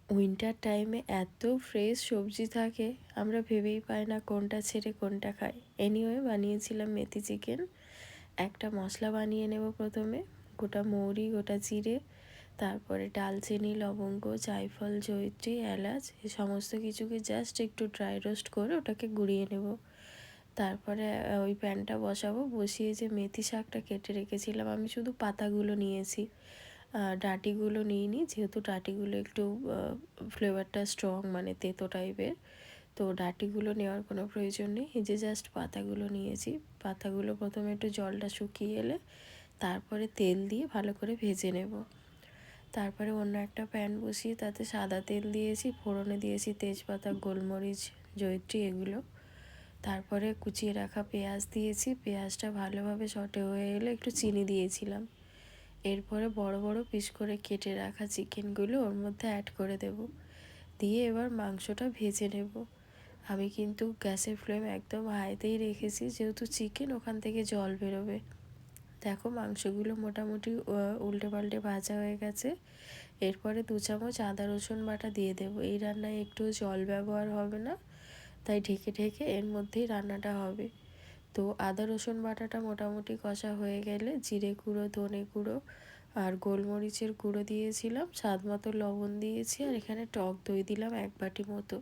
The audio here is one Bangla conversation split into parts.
উইন্টার টাইমে এত ফ্রেশ সবজি থাকে, আমরা ভেবেই পাই না কোনটা ছেড়ে কোনটা খাই। এনিওয়ে বানিয়েছিলাম মেথি চিকেন। একটা মশলা বানিয়ে নেব প্রথমে। গোটা মৌরি, গোটা জিরে, তারপরে ডালচিনি, লবঙ্গ, জায়ফল, জয়িত্রী, এলাচ, এই সমস্ত কিছুকে জাস্ট একটু ড্রাই রোস্ট করে ওটাকে গুঁড়িয়ে নেব। তারপরে ওই প্যানটা বসাবো, বসিয়ে যে মেথি শাকটা কেটে রেখেছিলাম, আমি শুধু পাতাগুলো নিয়েছি, ডাঁটিগুলো নিইনি, যেহেতু ডাঁটিগুলো একটু ফ্লেভারটা স্ট্রং, মানে তেতো টাইপের। তো ডাঁটিগুলো নেওয়ার কোনো প্রয়োজন নেই, এই যে জাস্ট পাতাগুলো নিয়েছি। পাতাগুলো প্রথমে একটু জলটা শুকিয়ে এলে তারপরে তেল দিয়ে ভালো করে ভেজে নেব। তারপরে অন্য একটা প্যান বসিয়ে তাতে সাদা তেল দিয়েছি, ফোড়নে দিয়েছি তেজপাতা, গোলমরিচ, জয়িত্রী, এগুলো। তারপরে কুচিয়ে রাখা পেঁয়াজ দিয়েছি, পেঁয়াজটা ভালোভাবে সটে হয়ে এলে একটু চিনি দিয়েছিলাম। এরপরে বড় বড় পিস করে কেটে রাখা চিকেনগুলো ওর মধ্যে অ্যাড করে দেব। দিয়ে এবার মাংসটা ভেজে নেব। আমি কিন্তু গ্যাসের ফ্লেম একদম হাইতেই রেখেছি, যেহেতু চিকেন, ওখান থেকে জল বেরোবে। দেখো মাংসগুলো মোটামুটি উল্টে পাল্টে ভাজা হয়ে গেছে। এরপরে 2 চামচ আদা রসুন বাটা দিয়ে দেবো। এই রান্নায় একটু জল ব্যবহার হবে না, তাই ঢেকে ঢেকে এর মধ্যেই রান্নাটা হবে। তো আদা রসুন বাটাটা মোটামুটি কষা হয়ে গেলে জিরে গুঁড়ো, ধনে গুঁড়ো আর গোলমরিচের গুঁড়ো দিয়েছিলাম, স্বাদ মতো লবণ দিয়েছি, আর এখানে টক দই দিলাম 1 বাটি মতো।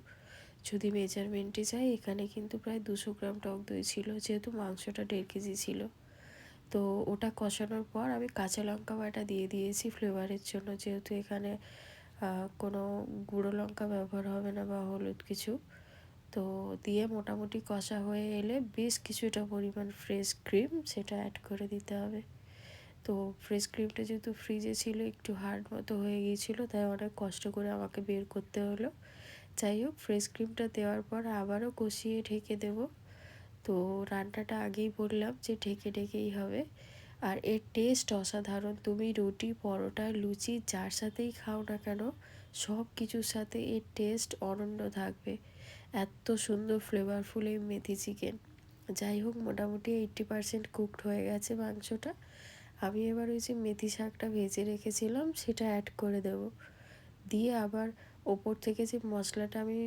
যদি মেজারমেন্টে চাই, এখানে কিন্তু প্রায় 200 গ্রাম টক দই ছিল, যেহেতু মাংসটা 1.5 কেজি ছিল। তো ওটা কষানোর পর আমি কাঁচা লঙ্কা বাটা দিয়ে দিয়েছি ফ্লেভারের জন্য, যেহেতু এখানে কোনো গুঁড়ো লঙ্কা ব্যবহার হবে না বা হলুদ কিছু। তো দিয়ে মোটামুটি কষা হয়ে এলে বেশ কিছুটা পরিমাণ ফ্রেশ ক্রিম সেটা অ্যাড করে দিতে হবে। তো ফ্রেশ ক্রিমটা যেহেতু ফ্রিজে ছিল, একটু হার্ড মতো হয়ে গিয়েছিলো, তাই অনেক কষ্ট করে আমাকে বের করতে হলো। যাই হোক, ফ্রেশ ক্রিমটা দেওয়ার পর আবারও কষিয়ে ঢেকে দেব। তো রান্নাটা আগেই বললাম যে ঢেকে ঢেকেই হবে। আর এর টেস্ট অসাধারণ। তুমি রুটি, পরোটা, লুচি যার সাথেই খাও না কেন, সব কিছুর সাথে এর টেস্ট অনন্য থাকবে। এত সুন্দর ফ্লেভারফুল এই মেথি চিকেন। যাই হোক, মোটামুটি 80% কুকড হয়ে গেছে মাংসটা। আমি এবার ওই যে মেথি শাকটা ভেজে রেখেছিলাম সেটা অ্যাড করে দেব। দিয়ে আবার ওপর থেকে যে মশলাটা আমি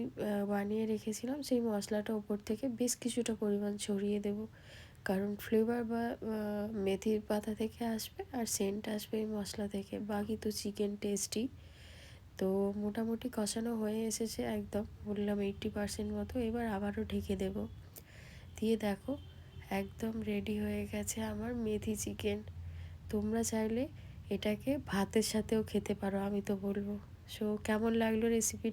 বানিয়ে রেখেছিলাম, সেই মশলাটা ওপর থেকে বেশ কিছুটা পরিমাণ ছড়িয়ে দেব। কারণ ফ্লেভার বা মেথির পাতা থেকে আসবে, আর সেন্ট আসবে এই মশলা থেকে। বাকি তো চিকেন টেস্টি। তো মোটামুটি কষানো হয়ে এসেছে, একদম বললাম 80% মতো। এবার আবারও ঢেকে দেব। দিয়ে দেখো, একদম রেডি হয়ে গেছে আমার মেথি চিকেন। তোমরা চাইলে এটাকে ভাতের সাথেও খেতে পারো, আমি তো বলবো। সো কেমন লাগলো রেসিপি?